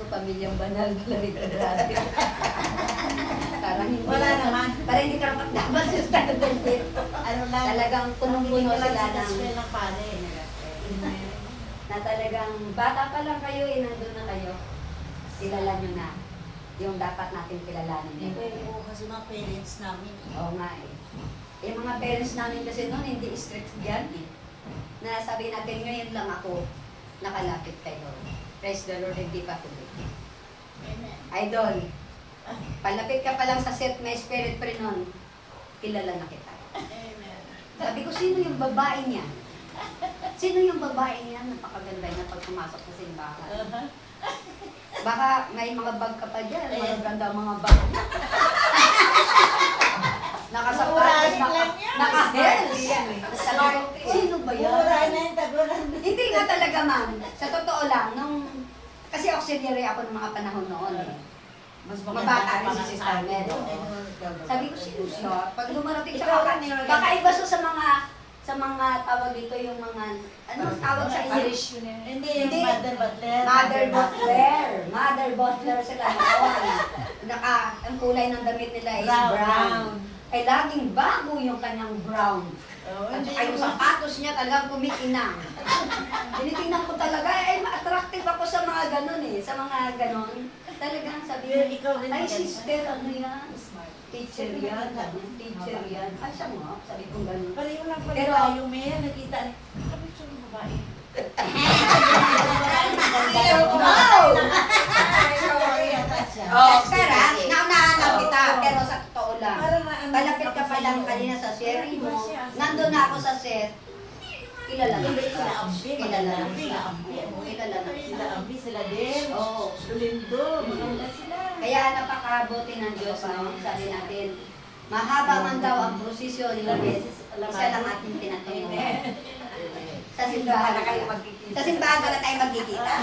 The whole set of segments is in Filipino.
pamilyang banal, lari-lari. Parang hindi. Wala naman. Parang hindi karapat dapat sa standard dito. Ano lang, Talagang punong-puno sila ng... ng pare. na talagang bata pa lang kayo, nandun na kayo. Kilala nyo na yung dapat natin kilalanin. Oo, kasi mga parents namin. Oo nga eh. Yung mga parents namin kasi noon, hindi strict yan eh. Na sabi natin, ngayon lang ako nakalapit kayo. Praise the Lord, hindi pa tuloy. Idol, palapit ka pa lang sa set, may spirit pa rin nun, kilala na kita. Sabi ko, sino yung babae niya? Sino yung babae niya? Napakaganda niya pag pumasok sa simbahan. Baka may mga bag ka pa dyan, mga ganda mga bag. Nakasapatos, naka-heels. Sabi ko, sino ba yan? Mura na yung tagulan. Hindi nga talaga, ma'am. Sa totoo lang, kasi auxiliary ako ng mga panahon noon eh. Mas Mabata rin si Sister Mel. Sabi ko, sino siya? Pag lumarating siya, kakaiba siya sa mga tawag dito, yung mga, ano tawag sa English? Hindi, yung mother butler. Mother butler sila noon. Ang kulay ng damit nila is brown. Ay laging bago yung kanyang brown. At saka yung sapatos niya talagang kumikinang. Tinitingnan ko talaga, ma-attractive ako sa mga ganon eh. Sa mga ganon. Talagang sabi ay sister, ano yan? Teacher yan. Teacher yan. Ay siya mo, sabi kong ganon. Pareho lang pala Pero, tayo, may nakita. Sabi siya ng babae. Sarah, naunahan lang kita, pero sa totoo lang. Palapit ka pa lang kanina sa sharing mo, nandun na ako sa set, kilala na kita. Kilala na kita. Kilala na kita. Sila din. Oo. Lulindo. Maganda sila. Kaya napakabuti ng Diyos, no? Sabi natin, mahaba man daw ang prosesyon, ilang beses, isa lang ating tinatungan. Sa simbahan na kayo magkikita. Sa simbahan pala tayo magkikita.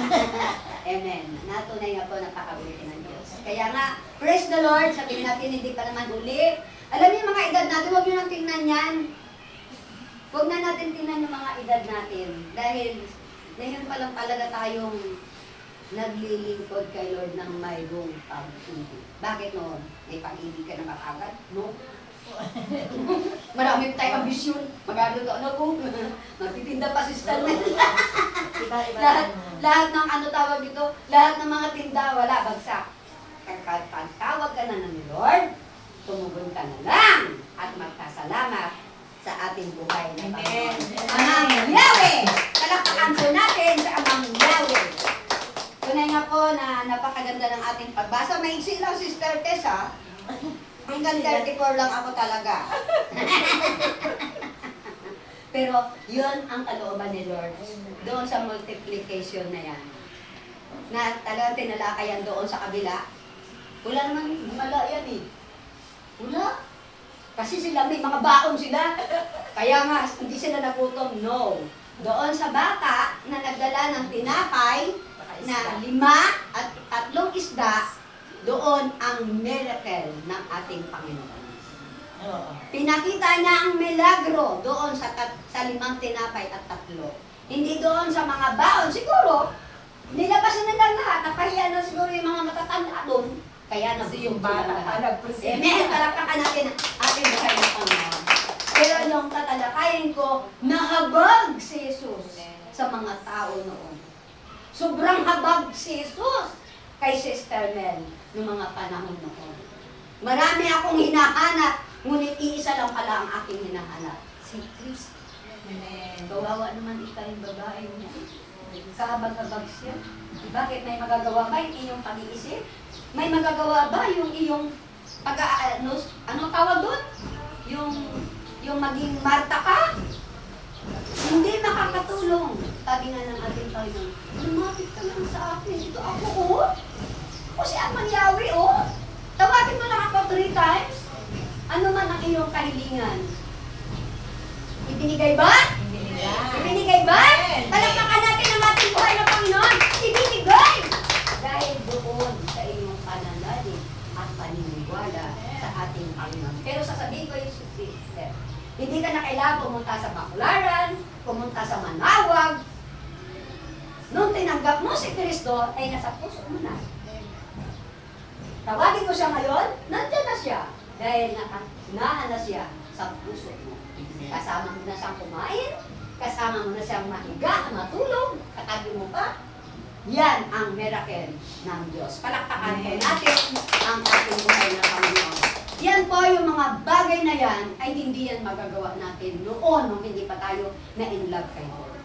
Amen. Natunay nga po, napakabuti ng Diyos. Kaya nga, praise the Lord, sabihin natin, hindi pa naman uli. Alam niyo yung mga edad natin, huwag niyo nang tingnan yan. Huwag na natin tingnan yung mga edad natin. Dahil, ngayon pa lang talaga tayong naglilingkod kay Lord ng mayroong pag-ibig. Bakit noon? May pag-ibig ka na makagad? No? Marami tayong ambisyon. Magano to, ano po? Magtitinda pa si Stanley. lahat ng ano tawag dito, lahat ng mga tinda, wala, bagsak. Pag tawag ka na ng Lord, tumugon ka na lang at magkasalamat sa ating buhay na Panginoon. Amang Yahweh! Palakpakan po natin sa Amang Yahweh. Tunay nga po na napakaganda ng ating pagbasa. Maiksi lang, Sister Tessa. Hanggang 34 lang ako talaga. Pero yun ang kalooban ni Lord. Doon sa multiplication na yan. Na talagang tinalakayan doon sa kabila. Wala naman gumala yan eh. Wala. Kasi sila may mga baon sila. Kaya nga, hindi sila nagutom. No. Doon sa bata na nagdala ng tinapay na 5 at 3 isda, doon ang miracle ng ating Panginoon. Pinakita niya ang milagro doon sa 5 tinapay at 3. Hindi doon sa mga baon. Siguro, nilabasan nila lahat. Napahiya na siguro yung mga matatanda doon. Kaya na yung bata. Amen. Palakpakan natin ating buhay ng Panginoon. Pero nung tatalakayin ko, nahabag si Jesus sa mga tao noon. Sobrang habag si Jesus kay Sister Mel noong mga panahon noon. Marami akong hinahanap, ngunit iisa lang pala ang aking hinahanap. Si Kristo. Kawawa naman ikaw yung babae niya. Kahabag-habag siya. Bakit may magagawa ba yung iyong pag-iisip? May magagawa ba yung iyong ano tawag doon? Yung maging Marta ka? Hindi makakatulong. Sabi nga ng ating Panginoon, lumapit ka lang sa akin. Ito ako, oh. O si Amang Yahweh, oh. Tawagin mo lang ako 3 times. Ano man ang iyong kahilingan? Ibinigay ba? Ibinigay ba? Palakpakan natin ang ating buhay ng Panginoon. Ibinigay! Dahil doon sa iyong pananalig at paniniwala sa ating Panginoon. Pero sasabihin ko yung sister, hindi ka na kailangan pumunta sa Baclaran, pumunta sa Manawag. Nung tinanggap mo si Kristo ay nasa puso mo na. Tawagin mo siya ngayon, nandiyan na siya. Dahil nakanahan na siya sa puso mo. Kasama mo na siyang kumain, kasama mo na siyang mahiga, matulog, katabi mo pa. Yan ang miracle ng Diyos. Palakpakan po natin ang ating buhay na Panginoon. Yan po yung mga bagay na yan ay hindi yan magagawa natin noon nung hindi pa tayo na in love kay Lord.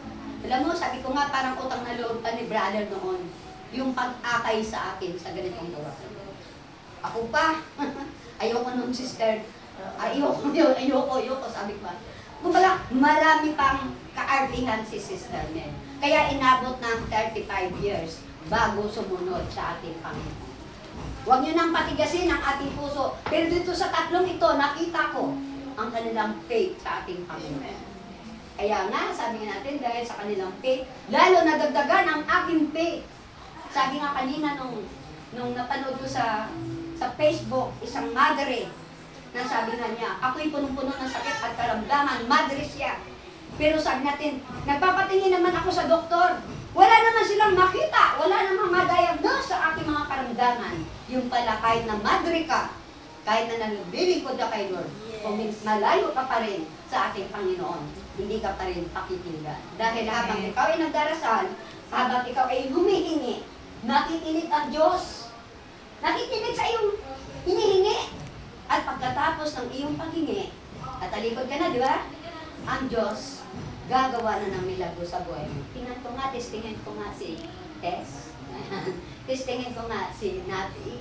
Alam mo, sabi ko nga parang utang na loob pa ni brother noon yung pag-akay sa akin sa ganitong gawain. Ako pa, ayoko nung sister, ayoko, sabi ko ba. Kumbaga, marami pang kaartihan si Sister Mel. Kaya inabot ng 35 years bago sumunod sa ating Panginoon. Huwag nyo nang patigasin ang ating puso. Pero dito sa tatlong ito, nakita ko ang kanilang faith sa ating Panginoon. Kaya nga, sabi nga natin, dahil sa kanilang faith, lalo nadagdagan ang aking faith. Sabi nga kanina nung napanood ko sa Facebook, isang madre, na sabi nga niya, ako'y punong-puno ng sakit at karamdaman, madre siya. Pero sabi natin, nagpapatingin naman ako sa doktor. Wala naman silang makita, wala namang ma-diagnose sa aking mga karamdaman. Yung pala, kahit na madre ka, kahit na nalilingkod ka kay Lord, kung malayo ka pa rin sa ating Panginoon, hindi ka pa rin pakikinggan. Dahil habang ikaw ay nagdarasal, habang ikaw ay humihingi, nakikinig ang Diyos. Nakikinig sa iyong hinihingi. At pagkatapos ng iyong paghingi, at talikod ka na, di ba? Ang Diyos, gagawa na ng milagro sa buhay mo. Tingnan ko nga, testingin ko nga si Tess. Testingin ko nga si Nati.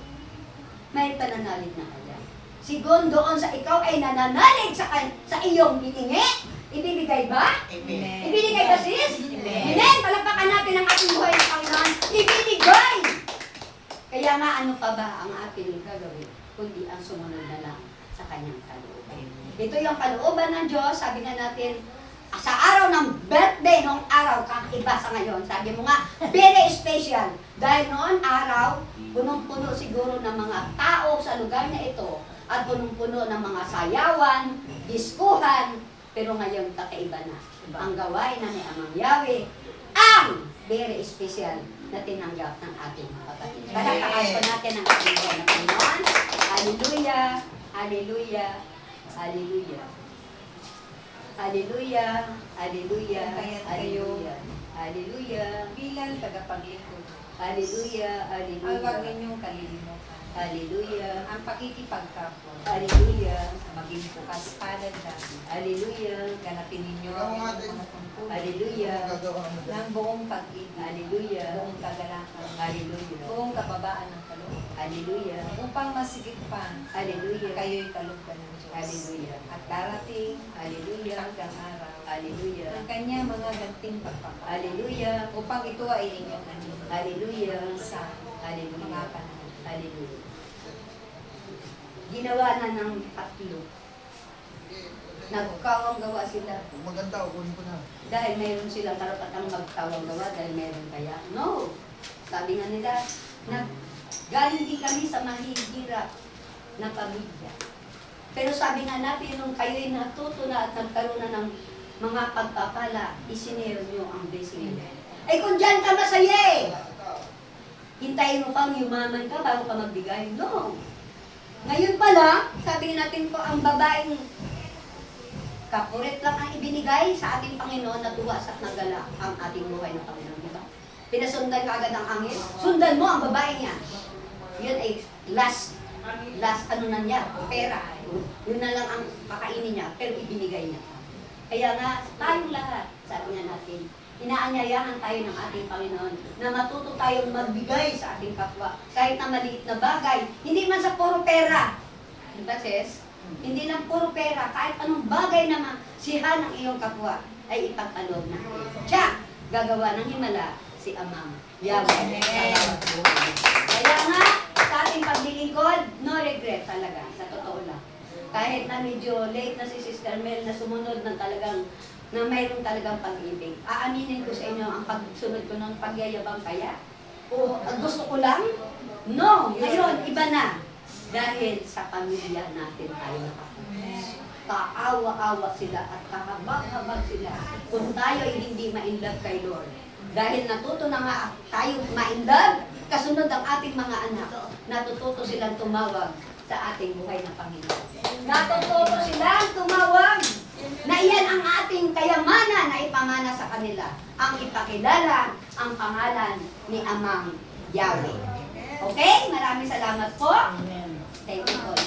May pananalig na kaya. Sigon doon sa ikaw ay nananalig sa iyong hiningi. Ibibigay ba? Amen. Ibibigay ba sis? Amen. Amen. Palagpakan natin ang ating buhay ng Panginoon. Ibibigay! Kaya nga, ano pa ba ang ating gagawin? Kundi ang sumunod na lang sa kanyang kalooban. Ito yung kalooban ng Diyos. Sabi nga natin, sa araw ng birthday, noong araw, kakaiba sa ngayon. Sabi mo nga, very special. Dahil noon araw, punong-puno siguro ng mga tao sa lugar na ito at punong-puno ng mga sayawan, diskuhan. Pero ngayon, kakaiba na. Ang gawain na ni Amang Yahweh, ang very special na tinanggap ng ating kapatid. Palakpakan po natin ang ating buhay na Panginoon. Hallelujah! Hallelujah! Hallelujah! Hallelujah! Hallelujah! Kaya't kayo Hallelujah! Hallelujah! bilang tagapaglingkod. Hallelujah! Ang huwag Hallelujah! ninyong kalilimutan. Hallelujah! Ang pakikipagkapwa. Hallelujah! Maging bukas palad namin. Hallelujah! Ganapin ninyo ang inyong mga tungkulin Hallelujah! ng buong pag-ibig, Hallelujah! buong kagalakan, Hallelujah! buong kababaan ng kaloob. Hallelujah! Upang masigit pa, Hallelujah! kayo'y kalugdan ng Diyos. Hallelujah! At darating Hallelujah! hanggang araw Hallelujah! ng kanya mga ganting pagpapala. Hallelujah! Upang ito ay inyong anin Hallelujah! sa mga Hallelujah! panahon. Hallelujah! Ginawa na ng tatlo. Nagkawang gawa sila. Kung maganda, kunin ko na. Dahil mayroon silang karapatang magkawang gawa dahil mayroon kaya. No! Sabi nga nila, galing din kami sa mahihirap na pamilya. Pero sabi nga natin, nung kayo'y natuto na at nagkaroon na ng mga pagpapala, isinero nyo ang blessing. Ay kung dyan ka masaya eh! Hintayin mo pang yumaman ka bago ka magbigay. No! Ngayon pala, sabi natin po, ang babaeng kapurit lang ang ibinigay sa ating Panginoon na tuwas at nagala ang ating buhay ng Panginoon. Diba? Pinasundan ka agad ang angel. Sundan mo ang babae niya. Yun ay last ano na niya, pera. Yun na lang ang kakainin niya, pero ibinigay niya. Kaya nga, tayong lahat, sabi nga natin, inaanyayahan tayo ng ating Panginoon na matuto tayong magbigay sa ating kapwa. Kahit na maliit na bagay, hindi man sa puro pera. Diba, sis? Hindi lang puro pera, kahit anong bagay na masihan ng iyong kapwa ay ipagkaloob natin. Siya, gagawa ng himala si Amang Yahweh sa bawat buhay. Kaya nga, sa ating paglilingkod, no regret talaga, sa totoo lang. Kahit na medyo late na si Sister Mel na sumunod na talagang na mayroon talagang pag-ibig. Aaminin ko sa inyo ang pagsunod ko ng pagyayabang kaya. O ang gusto ko lang? No! Ngayon, iba na. Dahil sa pamilya natin tayo nakapulis. Kaawa-awa sila at kahabag-habag sila. Kung tayo ay hindi ma-inlove kay Lord, Dahil natuto na nga tayo maindad, kasunod ang ating mga anak, natututo silang tumawag sa ating buhay na Panginoon. Natututo silang tumawag na iyan ang ating kayamanan na ipamana sa kanila. Ang ipakilala ang pangalan ni Amang Yahweh. Okay? Maraming salamat po. Amen. Thank you po.